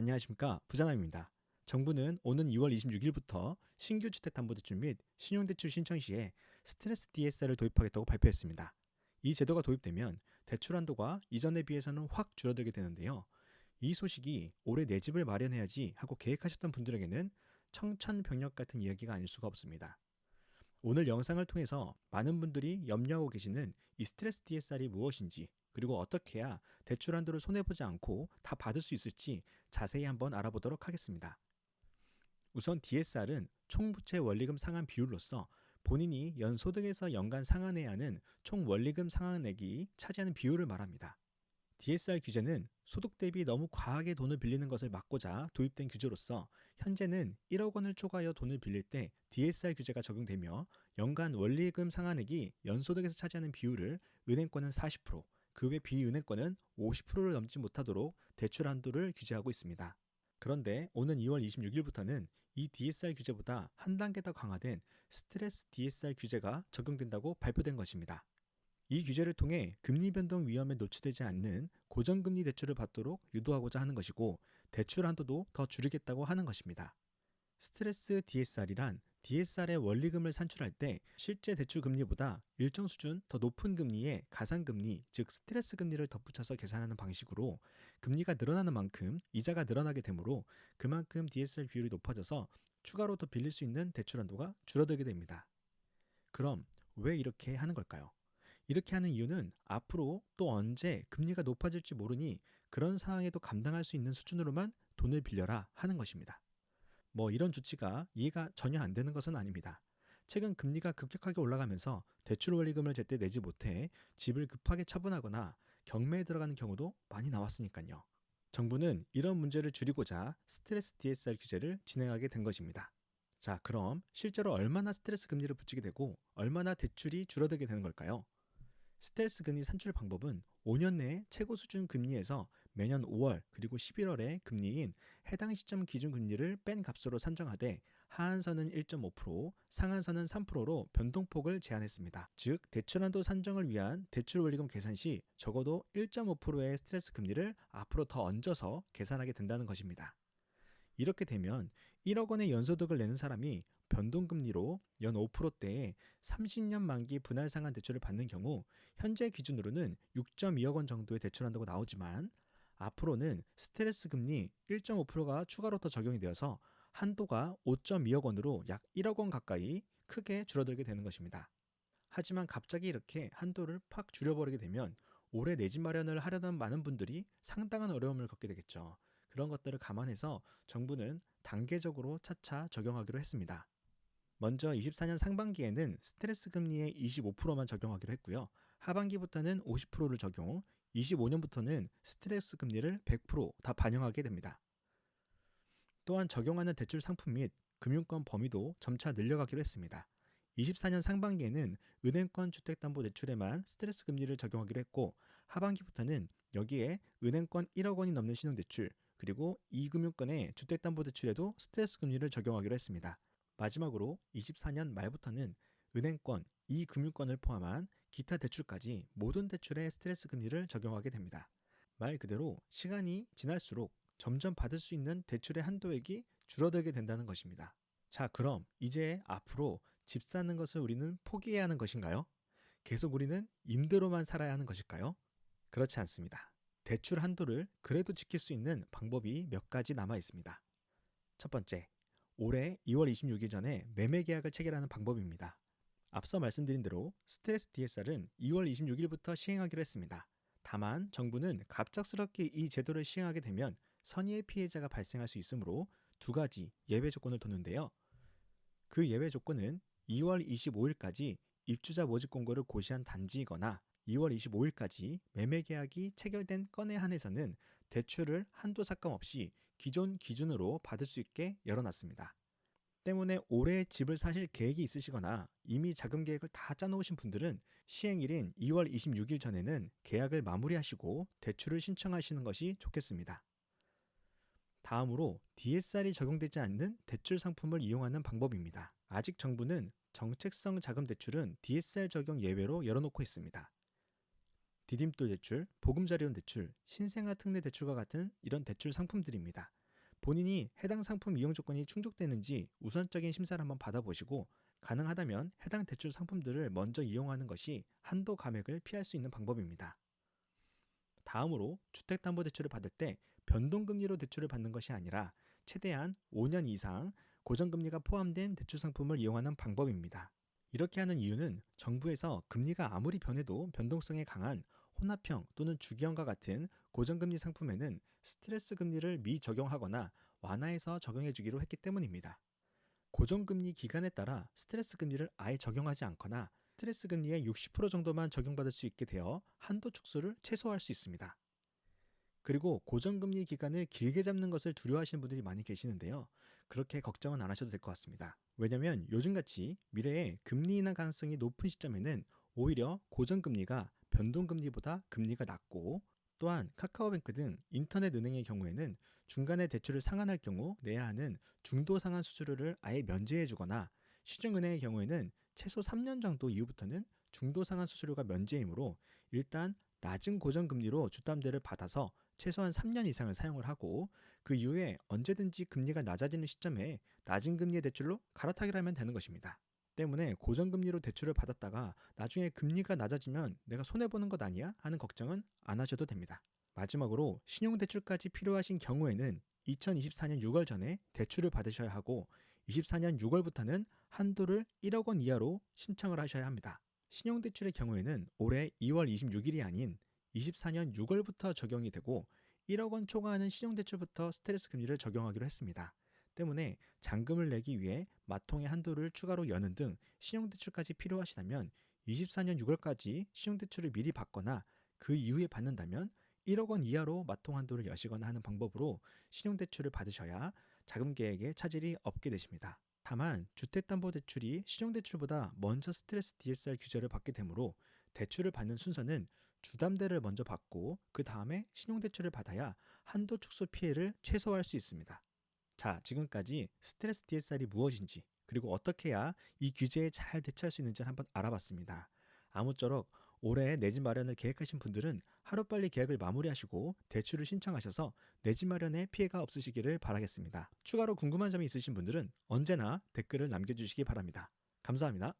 안녕하십니까, 부자남입니다. 정부는 오는 2월 26일부터 신규 주택담보대출 및 신용대출 신청 시에 스트레스 DSR을 도입하겠다고 발표했습니다. 이 제도가 도입되면 대출 한도가 이전에 비해서는 확 줄어들게 되는데요. 이 소식이 올해 내 집을 마련해야지 하고 계획하셨던 분들에게는 청천벽력 같은 이야기가 아닐 수가 없습니다. 오늘 영상을 통해서 많은 분들이 염려하고 계시는 이 스트레스 DSR이 무엇인지, 그리고 어떻게 해야 대출 한도를 손해보지 않고 다 받을 수 있을지 자세히 한번 알아보도록 하겠습니다. 우선 DSR은 총부채 원리금 상환 비율로서 본인이 연소득에서 연간 상환해야 하는 총 원리금 상환액이 차지하는 비율을 말합니다. DSR 규제는 소득 대비 너무 과하게 돈을 빌리는 것을 막고자 도입된 규제로서 현재는 1억 원을 초과하여 돈을 빌릴 때 DSR 규제가 적용되며 연간 원리금 상환액이 연소득에서 차지하는 비율을 은행권은 40%, 그 외 비은행권은 50%를 넘지 못하도록 대출 한도를 규제하고 있습니다. 그런데 오는 2월 26일부터는 이 DSR 규제보다 한 단계 더 강화된 스트레스 DSR 규제가 적용된다고 발표된 것입니다. 이 규제를 통해 금리 변동 위험에 노출되지 않는 고정금리 대출을 받도록 유도하고자 하는 것이고, 대출 한도도 더 줄이겠다고 하는 것입니다. 스트레스 DSR이란 DSR의 원리금을 산출할 때 실제 대출 금리보다 일정 수준 더 높은 금리에 가산금리, 즉 스트레스 금리를 덧붙여서 계산하는 방식으로 금리가 늘어나는 만큼 이자가 늘어나게 되므로 그만큼 DSR 비율이 높아져서 추가로 더 빌릴 수 있는 대출 한도가 줄어들게 됩니다. 그럼 왜 이렇게 하는 걸까요? 이렇게 하는 이유는 앞으로 또 언제 금리가 높아질지 모르니 그런 상황에도 감당할 수 있는 수준으로만 돈을 빌려라 하는 것입니다. 이런 조치가 이해가 전혀 안 되는 것은 아닙니다. 최근 금리가 급격하게 올라가면서 대출 원리금을 제때 내지 못해 집을 급하게 처분하거나 경매에 들어가는 경우도 많이 나왔으니까요. 정부는 이런 문제를 줄이고자 스트레스 DSR 규제를 진행하게 된 것입니다. 자, 그럼 실제로 얼마나 스트레스 금리를 붙이게 되고 얼마나 대출이 줄어들게 되는 걸까요? 스트레스 금리 산출 방법은 5년 내에 최고 수준 금리에서 매년 5월 그리고 11월에 금리인 해당 시점 기준 금리를 뺀 값으로 산정하되 하한선은 1.5%, 상한선은 3%로 변동폭을 제한했습니다. 즉, 대출한도 산정을 위한 대출 원리금 계산 시 적어도 1.5%의 스트레스 금리를 앞으로 더 얹어서 계산하게 된다는 것입니다. 이렇게 되면 1억 원의 연소득을 내는 사람이 변동금리로 연 5%대에 30년 만기 분할 상환 대출을 받는 경우 현재 기준으로는 6.2억 원 정도의 대출 한도가 나오지만, 앞으로는 스트레스 금리 1.5%가 추가로 더 적용이 되어서 한도가 5.2억 원으로 약 1억 원 가까이 크게 줄어들게 되는 것입니다. 하지만 갑자기 이렇게 한도를 팍 줄여버리게 되면 올해 내 집 마련을 하려던 많은 분들이 상당한 어려움을 겪게 되겠죠. 그런 것들을 감안해서 정부는 단계적으로 차차 적용하기로 했습니다. 먼저 24년 상반기에는 스트레스 금리의 25%만 적용하기로 했고요. 하반기부터는 50%를 적용, 25년부터는 스트레스 금리를 100%다 반영하게 됩니다. 또한 적용하는 대출 상품 및 금융권 범위도 점차 늘려가기로 했습니다. 24년 상반기에는 은행권 주택담보대출에만 스트레스 금리를 적용하기로 했고, 하반기부터는 여기에 은행권 1억 원이 넘는 신용대출, 그리고 이금융권의 주택담보대출에도 스트레스 금리를 적용하기로 했습니다. 마지막으로 24년 말부터는 은행권, 이금융권을 포함한 기타 대출까지 모든 대출에 스트레스 금리를 적용하게 됩니다. 말 그대로 시간이 지날수록 점점 받을 수 있는 대출의 한도액이 줄어들게 된다는 것입니다. 자, 그럼 이제 앞으로 집 사는 것을 우리는 포기해야 하는 것인가요? 계속 우리는 임대로만 살아야 하는 것일까요? 그렇지 않습니다. 대출 한도를 그래도 지킬 수 있는 방법이 몇 가지 남아 있습니다. 첫 번째, 올해 2월 26일 전에 매매 계약을 체결하는 방법입니다. 앞서 말씀드린 대로 스트레스 DSR은 2월 26일부터 시행하기로 했습니다. 다만 정부는 갑작스럽게 이 제도를 시행하게 되면 선의의 피해자가 발생할 수 있으므로 두 가지 예외 조건을 뒀는데요. 그 예외 조건은 2월 25일까지 입주자 모집 공고를 고시한 단지이거나 2월 25일까지 매매 계약이 체결된 건에 한해서는 대출을 한도 삭감 없이 기존 기준으로 받을 수 있게 열어놨습니다. 때문에 올해 집을 사실 계획이 있으시거나 이미 자금 계획을 다 짜놓으신 분들은 시행일인 2월 26일 전에는 계약을 마무리하시고 대출을 신청하시는 것이 좋겠습니다. 다음으로 DSR이 적용되지 않는 대출 상품을 이용하는 방법입니다. 아직 정부는 정책성 자금 대출은 DSR 적용 예외로 열어놓고 있습니다. 디딤돌 대출, 보금자리론 대출, 신생아 특례 대출과 같은 이런 대출 상품들입니다. 본인이 해당 상품 이용 조건이 충족되는지 우선적인 심사를 한번 받아보시고 가능하다면 해당 대출 상품들을 먼저 이용하는 것이 한도 감액을 피할 수 있는 방법입니다. 다음으로 주택담보대출을 받을 때 변동금리로 대출을 받는 것이 아니라 최대한 5년 이상 고정금리가 포함된 대출 상품을 이용하는 방법입니다. 이렇게 하는 이유는 정부에서 금리가 아무리 변해도 변동성이 강한 혼합형 또는 주기형과 같은 고정금리 상품에는 스트레스 금리를 미적용하거나 완화해서 적용해 주기로 했기 때문입니다. 고정금리 기간에 따라 스트레스 금리를 아예 적용하지 않거나 스트레스 금리의 60% 정도만 적용받을 수 있게 되어 한도 축소를 최소화할 수 있습니다. 그리고 고정금리 기간을 길게 잡는 것을 두려워하시는 분들이 많이 계시는데요. 그렇게 걱정은 안 하셔도 될 것 같습니다. 왜냐하면 요즘같이 미래에 금리 인하 가능성이 높은 시점에는 오히려 고정금리가 변동금리보다 금리가 낮고, 또한 카카오뱅크 등 인터넷 은행의 경우에는 중간에 대출을 상환할 경우 내야 하는 중도 상환 수수료를 아예 면제해 주거나, 시중은행의 경우에는 최소 3년 정도 이후부터는 중도 상환 수수료가 면제이므로 일단 낮은 고정금리로 주담대를 받아서 최소한 3년 이상을 사용을 하고, 그 이후에 언제든지 금리가 낮아지는 시점에 낮은 금리의 대출로 갈아타기를 하면 되는 것입니다. 때문에 고정금리로 대출을 받았다가 나중에 금리가 낮아지면 내가 손해보는 것 아니야? 하는 걱정은 안 하셔도 됩니다. 마지막으로 신용대출까지 필요하신 경우에는 2024년 6월 전에 대출을 받으셔야 하고, 24년 6월부터는 한도를 1억 원 이하로 신청을 하셔야 합니다. 신용대출의 경우에는 올해 2월 26일이 아닌 24년 6월부터 적용이 되고, 1억 원 초과하는 신용대출부터 스트레스 금리를 적용하기로 했습니다. 때문에 잔금을 내기 위해 마통의 한도를 추가로 여는 등 신용대출까지 필요하시다면 24년 6월까지 신용대출을 미리 받거나 그 이후에 받는다면 1억 원 이하로 마통 한도를 여시거나 하는 방법으로 신용대출을 받으셔야 자금 계획에 차질이 없게 되십니다. 다만 주택담보대출이 신용대출보다 먼저 스트레스 DSR 규제를 받게 되므로 대출을 받는 순서는 주담대를 먼저 받고 그 다음에 신용대출을 받아야 한도 축소 피해를 최소화할 수 있습니다. 자, 지금까지 스트레스 DSR이 무엇인지, 그리고 어떻게 해야 이 규제에 잘 대처할 수 있는지 한번 알아봤습니다. 아무쪼록 올해 내 집 마련을 계획하신 분들은 하루빨리 계약을 마무리하시고 대출을 신청하셔서 내 집 마련에 피해가 없으시기를 바라겠습니다. 추가로 궁금한 점이 있으신 분들은 언제나 댓글을 남겨주시기 바랍니다. 감사합니다.